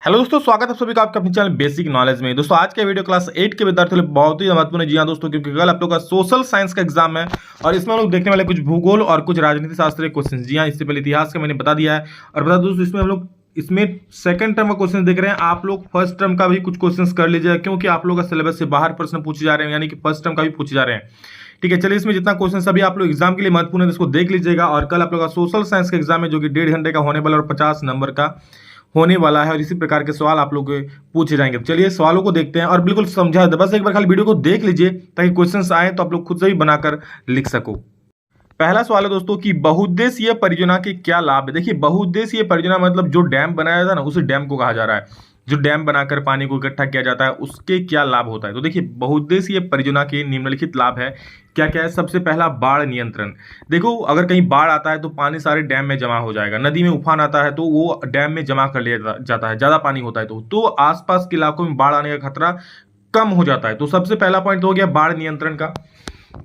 Hello दोस्तों, स्वागत है सभी का आपके अपने चैनल बेसिक नॉलेज में। दोस्तों आज के वीडियो क्लास 8 के विद्यार्थियों के लिए बहुत ही महत्वपूर्ण है। जी हाँ दोस्तों, क्योंकि कल आप लोग का सोशल साइंस का एग्जाम है और इसमें हम लोग देखने वाले कुछ भूगोल और कुछ राजनीति शास्त्र के क्वेश्चन। जी हाँ, इससे पहले इतिहास का मैंने बता दिया है और बता दोस्तों इसमें हम लोग सेकंड टर्म का क्वेश्चन देख रहे हैं। आप लोग फर्स्ट टर्म का भी कुछ क्वेश्चन कर लीजिएगा, क्योंकि आप लोग का सिलेबस से बाहर प्रश्न पूछे जा रहे हैं, यानी कि फर्स्ट टर्म का भी पूछे जा रहे हैं। ठीक है, चलिए इसमें जितना क्वेश्चन सभी आप लोग एग्जाम के लिए महत्वपूर्ण है, इसको देख लीजिएगा। और कल आप लोग का सोशल साइंस का एग्जाम है, जो कि 1.5 घंटे का होने वाला और 50 नंबर का होने वाला है और इसी प्रकार के सवाल आप लोग पूछे जाएंगे। चलिए सवालों को देखते हैं और बिल्कुल समझा दे, बस एक बार खाली वीडियो को देख लीजिए ताकि क्वेश्चंस आए तो आप लोग खुद से ही बनाकर लिख सको। पहला सवाल है दोस्तों कि बहुउद्देशीय परियोजना के क्या लाभ है। देखिए, बहुउद्देशीय परियोजना मतलब जो डैम बनाया जाता है ना, उसे डैम को कहा जा रहा है। जो डैम बनाकर पानी को इकट्ठा किया जाता है उसके क्या लाभ होता है। तो देखिए, बहुउद्देशीय परियोजना के निम्नलिखित लाभ है। क्या क्या है? सबसे पहला, बाढ़ नियंत्रण। देखो, अगर कहीं बाढ़ आता है तो पानी सारे डैम में जमा हो जाएगा। नदी में उफान आता है तो वो डैम में जमा कर लिया जाता है, ज्यादा पानी होता है तो आसपास के इलाकों में बाढ़ आने का खतरा कम हो जाता है। तो सबसे पहला पॉइंट हो गया बाढ़ नियंत्रण का।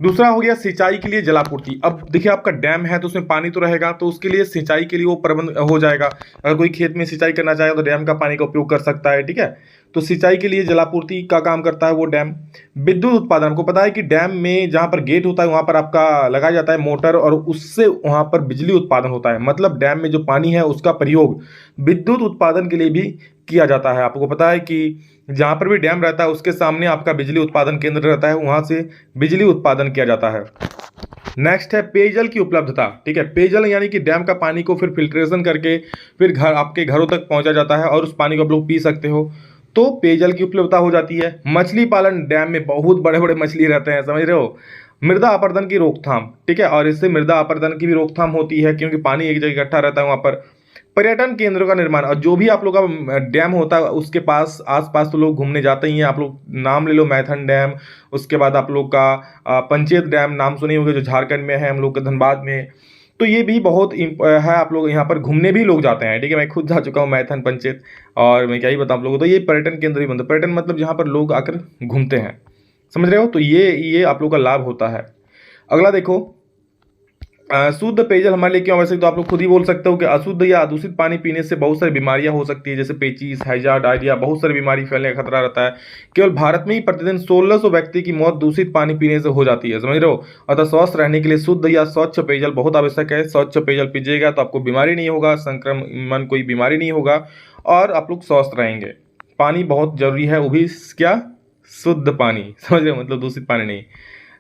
दूसरा हो गया सिंचाई के लिए जलापूर्ति। अब देखिए, आपका डैम है तो उसमें पानी तो रहेगा, तो उसके लिए सिंचाई के लिए वो प्रबंध हो जाएगा। अगर कोई खेत में सिंचाई करना चाहे तो डैम का पानी का उपयोग कर सकता है। ठीक है, तो सिंचाई के लिए जलापूर्ति का काम करता है वो डैम। विद्युत उत्पादन, आपको पता है कि डैम में जहाँ पर गेट होता है वहाँ पर आपका लगाया जाता है मोटर और उससे वहाँ पर बिजली उत्पादन होता है। मतलब डैम में जो पानी है उसका प्रयोग विद्युत उत्पादन के लिए भी किया जाता है। आपको पता है कि जहाँ पर भी डैम रहता है उसके सामने आपका बिजली उत्पादन केंद्र रहता है, वहाँ से बिजली उत्पादन किया जाता है। नेक्स्ट है पेयजल की उपलब्धता। ठीक है, पेयजल यानी कि डैम का पानी को फिर फिल्ट्रेशन करके फिर आपके घरों तक पहुंचा जाता है और उस पानी को आप लोग पी सकते हो, तो पेयजल की उपलब्धता हो जाती है। मछली पालन, डैम में बहुत बड़े बड़े मछली रहते हैं, समझ रहे हो। मृदा अपरदन की रोकथाम, ठीक है, और इससे मृदा अपरदन की भी रोकथाम होती है क्योंकि पानी एक जगह इकट्ठा रहता है वहाँ पर। पर्यटन केंद्रों का निर्माण, और जो भी आप लोग का डैम होता है उसके पास आसपास तो लोग घूमने जाते ही हैं। आप लोग नाम ले लो, मैथन डैम, उसके बाद आप लोग का पंचेत डैम नाम सुने होंगे जो झारखंड में है, हम लोग के धनबाद में। तो ये भी बहुत है, आप लोग यहाँ पर घूमने भी लोग जाते हैं। ठीक है, मैं खुद जा चुका हूँ मैथन पंचेत, और मैं क्या ही बताऊँ आप लोगों को। तो ये पर्यटन केंद्र ही बनता है। पर्यटन मतलब जहाँ पर लोग आकर घूमते हैं, समझ रहे हो। तो ये आप लोग का लाभ होता है। अगला देखो, शुद्ध पेयजल हमारे लिए क्यों आवश्यक। तो आप लोग खुद ही बोल सकते हो कि अशुद्ध या दूषित पानी पीने से बहुत सारी बीमारियां हो सकती है, जैसे पेचिस, हैजा, डायरिया, बहुत सारी बीमारी फैलने का खतरा रहता है। केवल भारत में ही प्रतिदिन 1600 व्यक्ति की मौत दूषित पानी पीने से हो जाती है, समझ रहे हो। अतः स्वस्थ रहने के लिए शुद्ध या स्वच्छ पेयजल बहुत आवश्यक है। स्वच्छ पेयजल पीजिएगा तो आपको बीमारी नहीं होगा, संक्रमण कोई बीमारी नहीं होगा और आप लोग स्वस्थ रहेंगे। पानी बहुत जरूरी है, वो भी क्या, शुद्ध पानी, समझ रहे हो, मतलब दूषित पानी नहीं।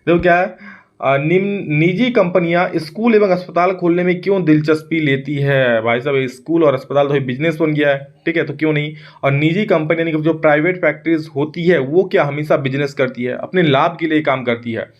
देखो क्या है, निजी कंपनियां स्कूल एवं अस्पताल खोलने में क्यों दिलचस्पी लेती है। भाई साहब, स्कूल और अस्पताल तो बिजनेस बन गया है, ठीक है, तो क्यों नहीं। और निजी कंपनी यानी कि जो प्राइवेट फैक्ट्रीज होती है वो क्या, हमेशा बिजनेस करती है, अपने लाभ के लिए काम करती है।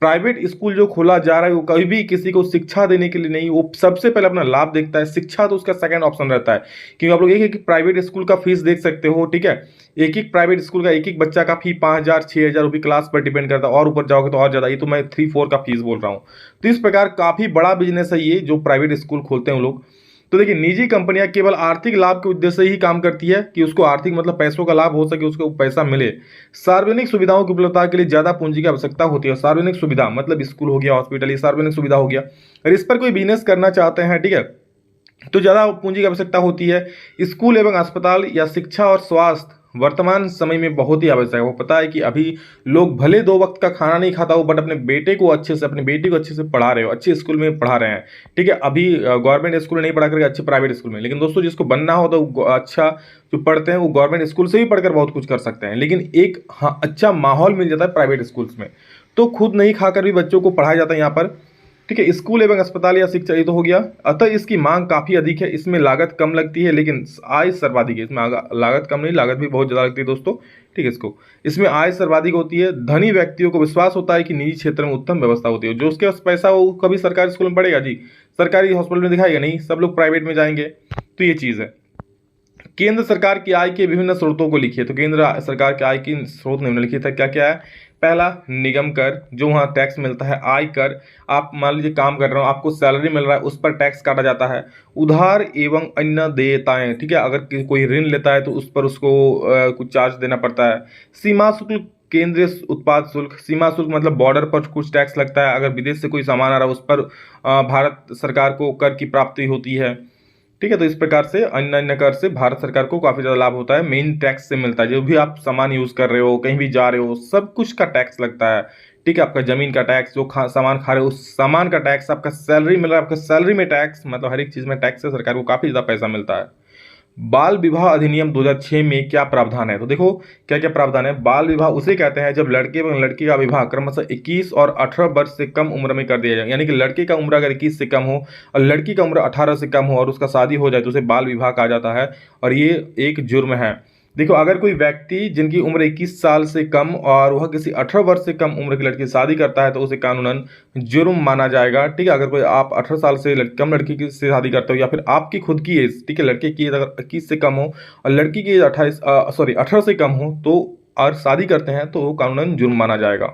प्राइवेट स्कूल जो खोला जा रहा है वो कभी भी किसी को शिक्षा देने के लिए नहीं, वो सबसे पहले अपना लाभ देखता है। शिक्षा तो उसका सेकंड ऑप्शन रहता है, क्योंकि आप लोग एक प्राइवेट स्कूल का फीस देख सकते हो। ठीक है, एक प्राइवेट स्कूल का एक बच्चा का फी 5000 6000 रुपये क्लास पर डिपेंड करता है, और ऊपर जाओगे तो और ज़्यादा। ये तो मैं 3-4 का फीस बोल रहा हूँ। तो इस प्रकार काफ़ी बड़ा बिजनेस है ये जो प्राइवेट स्कूल खोलते हैं वो लोग। तो देखिए, निजी कंपनियां केवल आर्थिक लाभ के उद्देश्य से ही काम करती है कि उसको आर्थिक मतलब पैसों का लाभ हो सके, उसको पैसा मिले। सार्वजनिक सुविधाओं की उपलब्धता के लिए ज्यादा पूंजी की आवश्यकता होती है। सार्वजनिक सुविधा मतलब स्कूल हो गया, हॉस्पिटल, ये सार्वजनिक सुविधा हो गया। अगर इस पर कोई बिजनेस करना चाहते हैं, ठीक है, तो ज़्यादा पूंजी की आवश्यकता होती है। स्कूल एवं अस्पताल या शिक्षा और स्वास्थ्य वर्तमान समय में बहुत ही आवश्यक है। वो पता है कि अभी लोग भले 2 वक्त का खाना नहीं खाता हो, बट अपने बेटे को अच्छे से, अपनी बेटी को अच्छे से पढ़ा रहे हो, अच्छे स्कूल में पढ़ा रहे हैं। ठीक है, अभी गवर्नमेंट स्कूल में नहीं पढ़ा करके अच्छे प्राइवेट स्कूल में। लेकिन दोस्तों, जिसको बनना हो तो अच्छा जो पढ़ते हैं वो गवर्नमेंट स्कूल से भी पढ़कर बहुत कुछ कर सकते हैं। लेकिन एक हाँ अच्छा माहौल मिल जाता है प्राइवेट स्कूल्स में, तो खुद नहीं खाकर भी बच्चों को पढ़ाया जाता है यहाँ पर। ठीक है, स्कूल एवं अस्पताल या शिक्षा, ये तो हो गया। अतः इसकी मांग काफी अधिक है, इसमें लागत कम लगती है लेकिन आय सर्वाधिक है। इसमें लागत कम नहीं, लागत भी बहुत ज्यादा लगती है दोस्तों। ठीक है, इसमें आय सर्वाधिक होती है। धनी व्यक्तियों को विश्वास होता है कि निजी क्षेत्र में उत्तम व्यवस्था होती है। जो उसके पास पैसा हो वो कभी सरकारी स्कूल में पढ़ेगा जी, सरकारी हॉस्पिटल में दिखाएगा नहीं, सब लोग प्राइवेट में जाएंगे। तो ये चीज है। केंद्र सरकार की आय के विभिन्न स्रोतों को लिखिए। तो केंद्र सरकार की आय की स्रोत निम्नलिखित है। क्या क्या है? पहला, निगम कर, जो वहाँ टैक्स मिलता है। आय कर, आप मान लीजिए काम कर रहे हो, आपको सैलरी मिल रहा है, उस पर टैक्स काटा जाता है। उधार एवं अन्य देयताएं, ठीक है, अगर कोई ऋण लेता है तो उस पर उसको कुछ चार्ज देना पड़ता है। सीमा शुल्क, केंद्रीय उत्पाद शुल्क। सीमा शुल्क मतलब बॉर्डर पर कुछ टैक्स लगता है, अगर विदेश से कोई सामान आ रहा है उस पर भारत सरकार को कर की प्राप्ति होती है। ठीक है। तो इस प्रकार से अन्य अन्य कर से भारत सरकार को काफी ज्यादा लाभ होता है। मेन टैक्स से मिलता है, जो भी आप सामान यूज कर रहे हो, कहीं भी जा रहे हो, सब कुछ का टैक्स लगता है। ठीक है, आपका जमीन का टैक्स, जो सामान खा रहे हो उस सामान का टैक्स, आपका सैलरी मिल रहा है, आपका सैलरी में टैक्स, मतलब हर एक चीज में टैक्स से सरकार को काफी ज्यादा पैसा मिलता है। बाल विवाह अधिनियम 2006 में क्या प्रावधान है? तो देखो क्या क्या प्रावधान है। बाल विवाह उसे कहते हैं जब लड़के एवं लड़की का विवाह क्रमशः 21 और 18 वर्ष से कम उम्र में कर दिया जाए। यानी कि लड़के का उम्र अगर 21 से कम हो और लड़की का उम्र 18 से कम हो और उसका शादी हो जाए तो उसे बाल विवाह कहा जाता है, और ये एक जुर्म है। देखो, अगर कोई व्यक्ति जिनकी उम्र 21 साल से कम और वह किसी 18 वर्ष से कम उम्र की लड़की से शादी करता है तो उसे कानूनन जुर्म माना जाएगा। ठीक है, अगर कोई आप 18 साल से कम लड़की से शादी करते हो, या फिर आपकी खुद की एज, ठीक है, लड़के की एज अगर 21 से कम हो और लड़की की एज 18 से कम हो तो और शादी करते हैं तो कानूनन जुर्म माना जाएगा।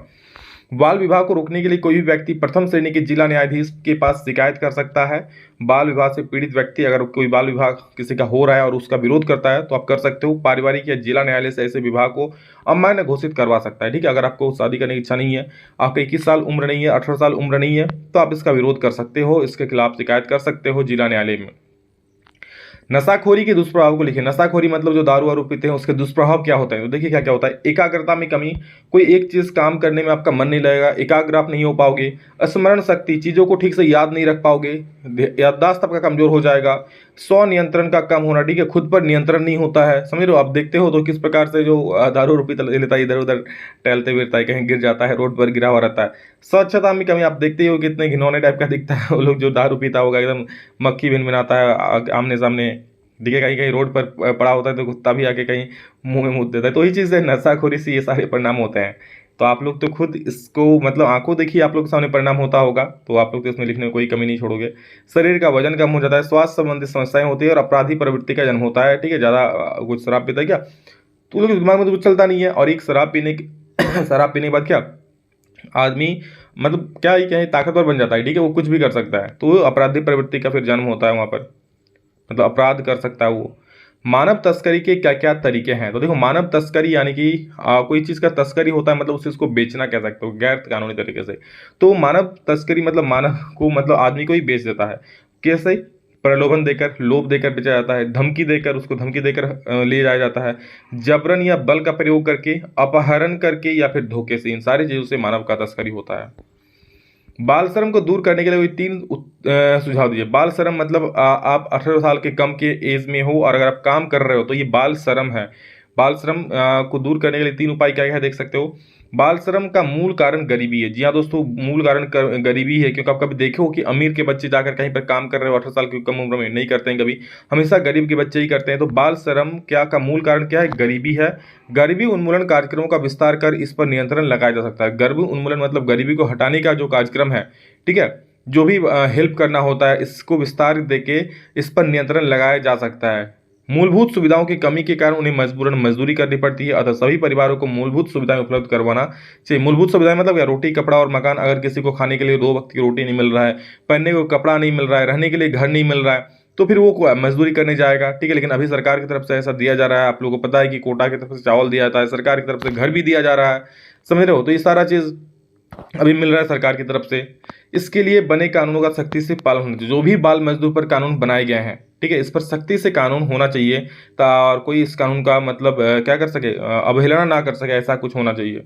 बाल विवाह को रोकने के लिए कोई भी व्यक्ति प्रथम श्रेणी के जिला न्यायाधीश के पास शिकायत कर सकता है। बाल विवाह से पीड़ित व्यक्ति, अगर कोई बाल विवाह किसी का हो रहा है और उसका विरोध करता है तो आप कर सकते हो। पारिवारिक या जिला न्यायालय से ऐसे विवाह को अमान्य घोषित करवा सकता है। ठीक है, अगर आपको शादी करने की इच्छा नहीं है, आपका 21 साल उम्र नहीं है, 18 साल उम्र नहीं है, तो आप इसका विरोध कर सकते हो, इसके खिलाफ शिकायत कर सकते हो जिला न्यायालय में। नशाखोरी के दुष्प्रभाव को लिखिए। नशाखोरी मतलब जो दारू वारू पीते हैं उसके दुष्प्रभाव क्या होते हैं? तो देखिए क्या क्या होता है। एकाग्रता में कमी, कोई एक चीज काम करने में आपका मन नहीं लगेगा, एकाग्र आप नहीं हो पाओगे। स्मरण शक्ति, चीजों को ठीक से याद नहीं रख पाओगे। याददाश्त आपका कमजोर हो जाएगा। स्व नियंत्रण का कम होना, ठीक है, खुद पर नियंत्रण नहीं होता है। समझ रहे हो, आप देखते हो तो किस प्रकार से जो दारू वारू पीता लेता है, इधर उधर टहलते फिरता है, कहीं गिर जाता है, रोड पर गिरा हुआ रहता है। स्वच्छता में कमी, आप देखते ही हो कितने घिनौने टाइप का दिखता है वो लोग जो दारू पीता होगा, एकदम मक्खी भिन भिनाता है, आमने सामने दिखे, कहीं कहीं रोड पर पड़ा होता है तो कुत्ता भी आके कहीं मुंह में मुद्द देता है। तो यही चीज़ है, नशाखोरी से ये सारे परिणाम होते हैं। तो आप लोग तो खुद इसको मतलब आंखों देखिए, आप लोग के सामने परिणाम होता होगा, तो आप लोग तो इसमें लिखने में कोई कमी नहीं छोड़ोगे। शरीर का वजन कम हो जाता है, स्वास्थ्य संबंधित समस्याएं होती है और अपराधी प्रवृत्ति का जन्म होता है। ठीक है, ज़्यादा कुछ शराब पीता है क्या तो लोग दिमाग में तो कुछ चलता नहीं है। और एक शराब पीने के शराब पीने के बाद क्या आदमी मतलब क्या ही कहें, ताकतवर बन जाता है। ठीक है, वो कुछ भी कर सकता है, तो अपराधी प्रवृत्ति का फिर जन्म होता है वहाँ पर, मतलब अपराध कर सकता है वो। मानव तस्करी के क्या क्या तरीके हैं? तो देखो, मानव तस्करी यानी कि कोई चीज़ का तस्करी होता है, मतलब उसे उसको बेचना कह सकते हो गैर कानूनी तरीके से। तो मानव तस्करी मतलब मानव को, मतलब आदमी को ही बेच देता है। कैसे? प्रलोभन देकर, लोभ देकर बेचा जाता है, धमकी देकर, उसको धमकी देकर ले जाया जाता है, जबरन या बल का प्रयोग करके, अपहरण करके या फिर धोखे से। इन सारी चीज़ों से मानव का तस्करी होता है। बाल श्रम को दूर करने के लिए कोई तीन सुझाव दीजिए। बाल श्रम मतलब आप 18 साल के कम के एज में हो और अगर आप काम कर रहे हो तो ये बाल श्रम है। बाल श्रम को दूर करने के लिए तीन उपाय क्या क्या है देख सकते हो। बाल श्रम का मूल कारण गरीबी है। जी हाँ दोस्तों, मूल कारण गरीबी है, क्योंकि आप कभी देखे हो कि अमीर के बच्चे जाकर कहीं पर काम कर रहे हो 18 साल की कम उम्र में? नहीं करते हैं कभी, हमेशा गरीब के बच्चे ही करते हैं। तो बाल श्रम क्या का मूल कारण क्या है? गरीबी है। गरीबी उन्मूलन कार्यक्रमों का विस्तार कर इस पर नियंत्रण लगाया जा सकता है। गरीबी उन्मूलन मतलब गरीबी को हटाने का जो कार्यक्रम है, ठीक है, जो भी हेल्प करना होता है, इसको विस्तार देके इस पर नियंत्रण लगाया जा सकता है। मूलभूत सुविधाओं की कमी के कारण उन्हें मजबूरन मजदूरी करनी पड़ती है, अतः सभी परिवारों को मूलभूत सुविधाएं उपलब्ध करवाना चाहिए। मूलभूत सुविधाएं मतलब क्या? रोटी, कपड़ा और मकान। अगर किसी को खाने के लिए 2 वक्त की रोटी नहीं मिल रहा है, पहनने को कपड़ा नहीं मिल रहा है, रहने के लिए घर नहीं मिल रहा है, तो फिर वो मजदूरी करने जाएगा। ठीक है, लेकिन अभी सरकार की तरफ से ऐसा दिया जा रहा है, आप लोगों को पता है कि कोटा की तरफ से चावल दिया जाता है, सरकार की तरफ से घर भी दिया जा रहा है। समझ रहे हो, तो ये सारा चीज़ अभी मिल रहा है सरकार की तरफ से। इसके लिए बने कानूनों का सख्ती से पालन होना चाहिए। जो भी बाल मजदूर पर कानून बनाए गए हैं, ठीक है, इस पर सख्ती से कानून होना चाहिए, और कोई इस कानून का मतलब क्या कर सके, अवहेलना ना कर सके, ऐसा कुछ होना चाहिए।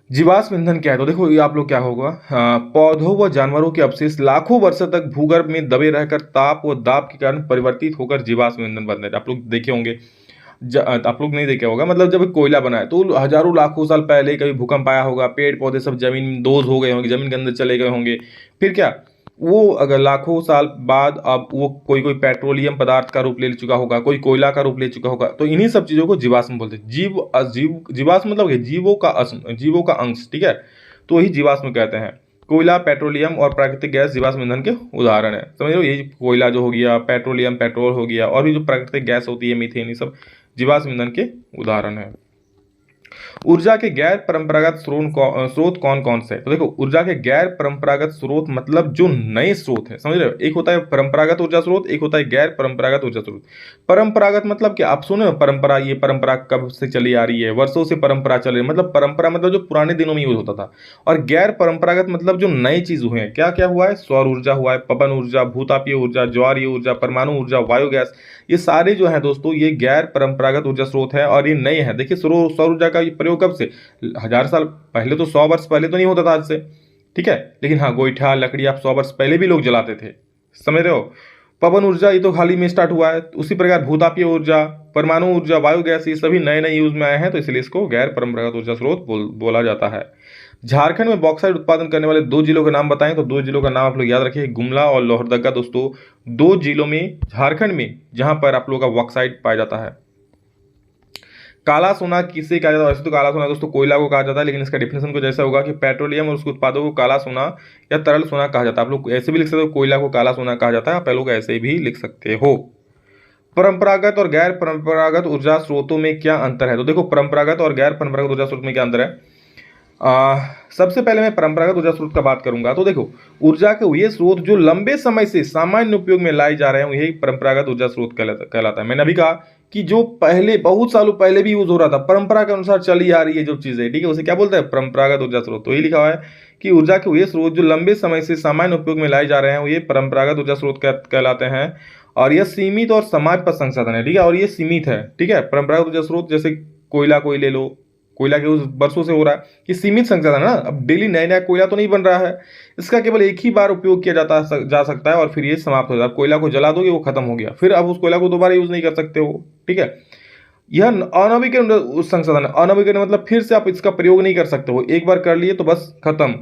जीवाश्म ईंधन क्या है? तो देखो ये आप लोग क्या होगा, पौधों व जानवरों के अवशेष लाखों वर्षों तक भूगर्भ में दबे रहकर ताप व दाब के कारण परिवर्तित होकर जीवाश्म ईंधन बनते हैं। आप लोग देखे होंगे, आप लोग नहीं देखे होगा, मतलब जब कोयला बना है तो हजारों लाखों साल पहले कभी भूकंप आया होगा, पेड़ पौधे सब जमीन में दोज हो गए होंगे, जमीन के अंदर चले गए होंगे। फिर क्या वो अगर लाखों साल बाद अब वो कोई कोई पेट्रोलियम पदार्थ का रूप ले चुका होगा, कोई कोयला का रूप ले चुका होगा, तो इन्हीं सब चीज़ों को जीवाश्म बोलते हैं। जीवाश्म मतलब जीवों का अंश, ठीक है, तो वही जीवाश्म कहते हैं। कोयला, पेट्रोलियम और प्राकृतिक गैस जीवाश्म ईंधन के उदाहरण है। समझ लो, ये कोयला जो हो गया, पेट्रोलियम पेट्रोल हो गया, और भी जो प्राकृतिक गैस होती है मीथेन, ये सब जीवाश्म ईंधन के उदाहरण है। ऊर्जा के गैर परंपरागत स्रोत कौन कौन से है? तो देखो, ऊर्जा के गैर परंपरागत स्रोत मतलब जो नए स्रोत है, समझ रहे हो? एक होता है परंपरागत ऊर्जा स्रोत, एक होता है गैर परंपरागत ऊर्जा स्रोत। परंपरागत मतलब क्या, आप सुने ना, परंपरा, ये परंपरा कब से चली आ रही है, वर्षों से परंपरा चल रही है, मतलब परंपरा मतलब जो पुराने दिनों में यूज होता था। और गैर परंपरागत मतलब जो नई चीज हुए हैं। क्या क्या हुआ है? सौर ऊर्जा हुआ है, पवन ऊर्जा, भूतापीय ऊर्जा, ज्वारीय ऊर्जा, परमाणु ऊर्जा, बायोगैस, ये सारे जो है दोस्तों ये गैर परंपरागत ऊर्जा स्रोत है और ये नए हैं। देखिए, सौर ऊर्जा का प्रयोग कब से, 1000 साल पहले, तो 100 वर्ष पहले तो नहीं होता था आज से, ठीक है। लेकिन हाँ, गोईठा लकड़ी आप 100 वर्ष पहले भी लोग जलाते थे, समझ रहे हो। पवन ऊर्जा ये तो हाल ही में स्टार्ट हुआ है। उसी प्रकार भूतापीय ऊर्जा, परमाणु ऊर्जा, बायोगैस, ये सभी नए नए यूज में आए हैं, तो इसलिए इसको गैर परंपरागत ऊर्जा स्रोत बोला जाता है। झारखंड में बॉक्साइट उत्पादन करने वाले 2 जिलों के नाम बताएं। तो 2 जिलों का नाम आप लोग याद रखिए, गुमला और लोहरदगा दोस्तों, 2 जिलों में झारखंड में जहां पर आप लोगों का बॉक्साइट पाया जाता है। काला सोना किसे कहा जाता है? वैसे तो काला सोना दोस्तों कोयला को कहा जाता है, लेकिन इसका डिफिनेशन कुछ ऐसा होगा कि पेट्रोलियम और उसके उत्पादों को काला सोना या तरल सोना कहा जाता है। आप लोग ऐसे भी लिख सकते हो, कोयला को काला सोना कहा जाता है, आप लोग ऐसे भी लिख सकते हो। परंपरागत और गैर परंपरागत ऊर्जा स्रोतों में क्या अंतर है? तो देखो, परंपरागत और गैर परंपरागत ऊर्जा स्रोत में क्या अंतर है। सबसे पहले मैं परंपरागत ऊर्जा स्रोत का बात करूंगा। तो देखो, ऊर्जा के ये स्रोत जो लंबे समय से सामान्य उपयोग में लाए जा रहे हैं, यही परंपरागत ऊर्जा स्रोत कहलाता है। मैंने अभी कहा कि जो पहले बहुत सालों पहले भी यूज हो रहा था, परंपरा के अनुसार चली आ रही है जो चीजें, ठीक है, उसे क्या बोलते हैं? परंपरागत ऊर्जा स्रोत। तो यही लिखा हुआ है कि ऊर्जा के ये स्रोत जो लंबे समय से सामान्य उपयोग में लाए जा रहे हैं, ये परंपरागत ऊर्जा स्रोत कहलाते हैं। और यह सीमित और समाज पर संसाधन है, ठीक है, और ये सीमित है, ठीक है। परंपरागत ऊर्जा स्रोत जैसे कोयला, कोई ले लो, कोयला के उस वर्षों से हो रहा है कि सीमित संसाधन है ना, अब डेली नया नया कोयला तो नहीं बन रहा है, इसका केवल एक ही बार उपयोग किया जा सकता है और फिर ये समाप्त हो जाता है। कोयला को जला दोगे, वो खत्म हो गया, फिर अब उस कोयला को दोबारा यूज नहीं कर सकते हो, ठीक है। यह अनवीकरण संसाधन है। अनवीकरण मतलब फिर से आप इसका प्रयोग नहीं कर सकते हो, एक बार कर लिए तो बस खत्म,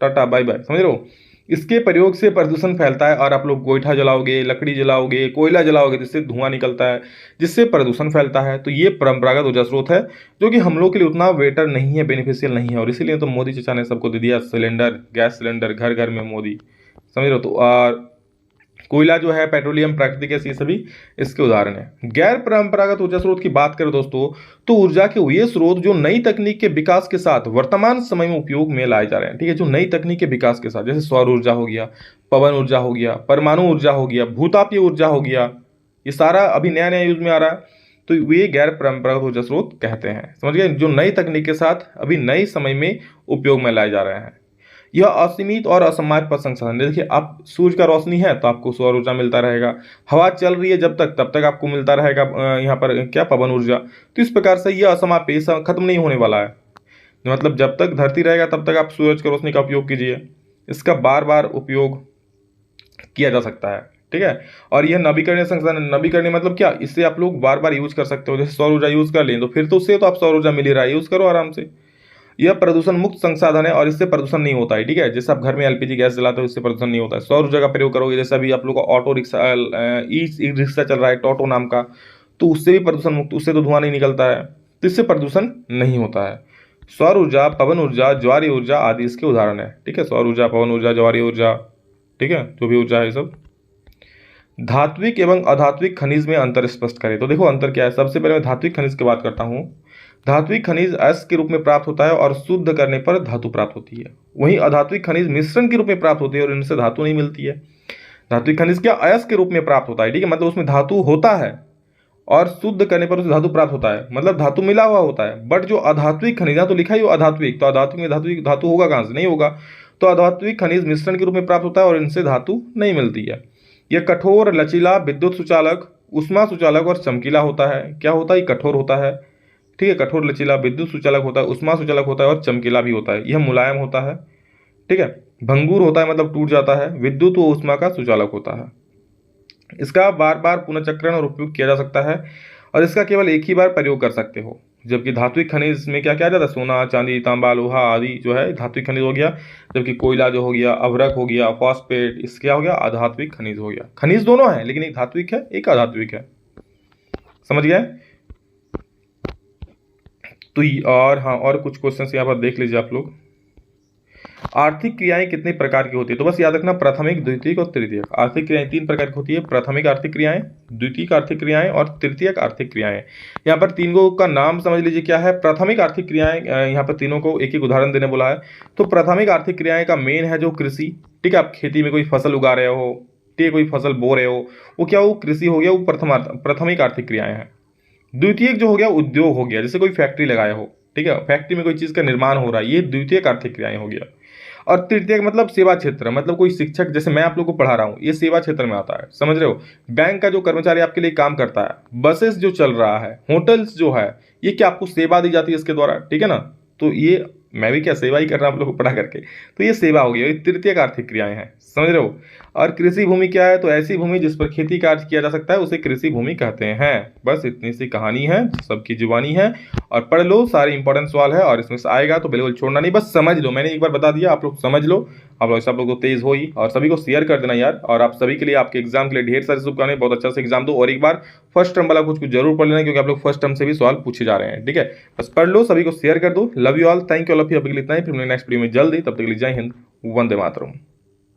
टाटा बाय बाय, समझ रहे हो। इसके प्रयोग से प्रदूषण फैलता है और आप लोग गोईठा जलाओगे, लकड़ी जलाओगे, कोयला जलाओगे, जिससे धुआं निकलता है, जिससे प्रदूषण फैलता है। तो ये परंपरागत ऊर्जा स्रोत है जो कि हम लोग के लिए उतना बेटर नहीं है, बेनिफिशियल नहीं है, और इसीलिए तो मोदी चाचा ने सबको दे दिया सिलेंडर, गैस सिलेंडर घर घर में मोदी, समझ रहे हो। तो और कोयला जो है, पेट्रोलियम, प्राकृतिक गैस, ये सभी इसके उदाहरण है। गैर परंपरागत ऊर्जा स्रोत की बात करें दोस्तों, तो ऊर्जा के ये स्रोत जो नई तकनीक के विकास के साथ वर्तमान समय में उपयोग में लाए जा रहे हैं, ठीक है, जो नई तकनीक के विकास के साथ, जैसे सौर ऊर्जा हो गया, पवन ऊर्जा हो गया, परमाणु ऊर्जा हो गया, भूतापीय ऊर्जा हो गया, ये सारा अभी नया नया यूज में आ रहा है, तो ये गैर परंपरागत ऊर्जा स्रोत कहते हैं, समझ गए, जो नई तकनीक के साथ अभी नए समय में उपयोग में लाए जा रहे हैं। यह असीमित और असमाप्त पर संसाधन। देखिए, आप सूर्य का रोशनी है तो आपको सौर ऊर्जा मिलता रहेगा, हवा चल रही है जब तक, तब तक आपको मिलता रहेगा यहाँ पर क्या, पवन ऊर्जा। तो इस प्रकार से यह असमाप्त, ये खत्म नहीं होने वाला है, मतलब जब तक धरती रहेगा तब तक आप सूरज की रोशनी का उपयोग कीजिए, इसका बार बार उपयोग किया जा सकता है, ठीक है। और यह नवीकरणीय संसाधन, नवीकरणीय मतलब क्या, इससे आप लोग बार बार यूज कर सकते हो। जैसे सौर ऊर्जा यूज कर लें तो फिर तो उससे तो आप सौर ऊर्जा मिल ही रहा है, यूज करो आराम से। यह प्रदूषण मुक्त संसाधन है और इससे प्रदूषण नहीं होता है, ठीक है। जैसे आप घर में एलपीजी गैस जलाते हो, इससे प्रदूषण नहीं होता है। सौर ऊर्जा का प्रयोग करोगे, जैसे अभी आप लोग का ऑटो रिक्शा, ई रिक्शा चल रहा है टोटो नाम का, तो उससे भी प्रदूषण मुक्त, उससे तो धुआं नहीं निकलता है, तो इससे प्रदूषण नहीं होता है। सौर ऊर्जा, पवन ऊर्जा, ज्वारीय ऊर्जा आदि इसके उदाहरण है, ठीक है। सौर ऊर्जा, पवन ऊर्जा, ज्वारीय ऊर्जा, ठीक है, जो भी ऊर्जा है सब। धात्विक एवं अधात्विक खनिज में अंतर स्पष्ट करें। तो देखो अंतर क्या है, सबसे पहले मैं धात्विक खनिज की बात करता हूँ। धात्विक खनिज अयस्क के रूप में प्राप्त होता है और शुद्ध करने पर धातु प्राप्त होती है। वहीं अधात्विक खनिज मिश्रण के रूप में प्राप्त होती है और इनसे धातु नहीं मिलती है। धात्विक खनिज क्या, अयस्क के रूप में प्राप्त होता है, ठीक है, मतलब उसमें धातु होता है और शुद्ध करने पर उसे धातु प्राप्त होता है, मतलब धातु मिला हुआ होता है। बट जो अधात्विक खनिज है, तो लिखा ही हो अधात्विक, तो अधात्विक में धातु होगा कहाँ से, नहीं होगा। तो अधात्विक खनिज मिश्रण के रूप में प्राप्त होता है और इनसे धातु नहीं मिलती है। यह कठोर, लचीला, विद्युत सुचालक, ऊष्मा सुचालक और चमकीला होता है। क्या होता है, कठोर होता है, ठीक है, कठोर, लचीला, विद्युत सुचालक होता है, ऊष्मा सुचालक होता है और चमकीला भी होता है। यह मुलायम होता है, ठीक है। भंगुर होता है मतलब टूट जाता है। विद्युत व ऊष्मा का सुचालक होता है। इसका बार बार पुनर्चक्रण और उपयोग किया जा सकता है और इसका केवल एक ही बार प्रयोग कर सकते हो। जबकि धात्विक खनिज में क्या किया जाता है, सोना, चांदी, तांबा, लोहा आदि जो है धात्विक खनिज हो गया, जबकि कोयला जो हो गया, अभ्रक हो गया, फॉस्फेट, इसका क्या हो गया, अधात्विक खनिज हो गया। खनिज दोनों है, लेकिन एक धात्विक है, एक अधात्विक है, समझ गए। तो और हाँ, और कुछ क्वेश्चंस यहाँ पर देख लीजिए आप लोग। आर्थिक क्रियाएं कितने प्रकार की होती है? तो बस याद रखना, प्राथमिक, द्वितीयक और तृतीयक। आर्थिक क्रियाएं 3 प्रकार की होती है, प्राथमिक आर्थिक क्रियाएं, द्वितीयक आर्थिक क्रियाएं और तृतीयक आर्थिक क्रियाएं। यहाँ पर तीनों का नाम समझ लीजिए क्या है। प्राथमिक आर्थिक क्रियाएं, यहाँ पर तीनों को एक एक उदाहरण देने बोला है। तो प्राथमिक आर्थिक क्रियाएं का मेन है जो कृषि, ठीक है, आप खेती में कोई फसल उगा रहे हो, ठीक है, कोई फसल बो रहे हो, वो क्या, वो कृषि हो गया, वो प्राथमिक आर्थिक क्रियाएं हैं। द्वितीयक जो हो गया उद्योग हो गया, जैसे कोई फैक्ट्री लगाए हो, ठीक है, फैक्ट्री में कोई चीज़ का निर्माण हो रहा है, ये द्वितीयक आर्थिक क्रियाएं हो गया। और तृतीयक मतलब सेवा क्षेत्र, मतलब कोई शिक्षक, जैसे मैं आप लोग को पढ़ा रहा हूँ, ये सेवा क्षेत्र में आता है, समझ रहे हो। बैंक का जो कर्मचारी आपके लिए काम करता है, बसेस जो चल रहा है, होटल्स जो है, ये क्या आपको सेवा दी जाती है इसके द्वारा, ठीक है ना। तो ये मैं भी क्या सेवा ही कर रहा हूँ आप लोग को पढ़ा करके, तो ये सेवा हो गई, ये तृतीयक आर्थिक क्रियाएं हैं, समझ रहे हो। और कृषि भूमि क्या है? तो ऐसी भूमि जिस पर खेती कार्य किया जा सकता है उसे कृषि भूमि कहते हैं। बस इतनी सी कहानी है, सबकी जुबानी है, और पढ़ लो, सारे इंपॉर्टेंट सवाल है और इसमें से आएगा तो बिल्कुल छोड़ना नहीं, बस समझ लो, मैंने एक बार बता दिया, आप लोग समझ लो। आप लोग सब लोग को तेज हो ही, और सभी को शेयर कर देना यार। और आप सभी के लिए, आपके एग्जाम के लिए ढेर सारी शुभकामनाएं, बहुत अच्छा से एग्जाम दो, और एक बार फर्स्ट टर्म वाला कुछ जरूर पढ़ लेना, क्योंकि आप लोग फर्स्ट टर्म से भी सवाल पूछे जा रहे हैं, ठीक है। बस पढ़ लो, सभी को शेयर कर दो। Love you all, thank you all of you. अभी इतना ही, फिर नेक्स्ट वीडियो में जल्दी, तब तक के लिए जय हिंद, वंदे मातरम।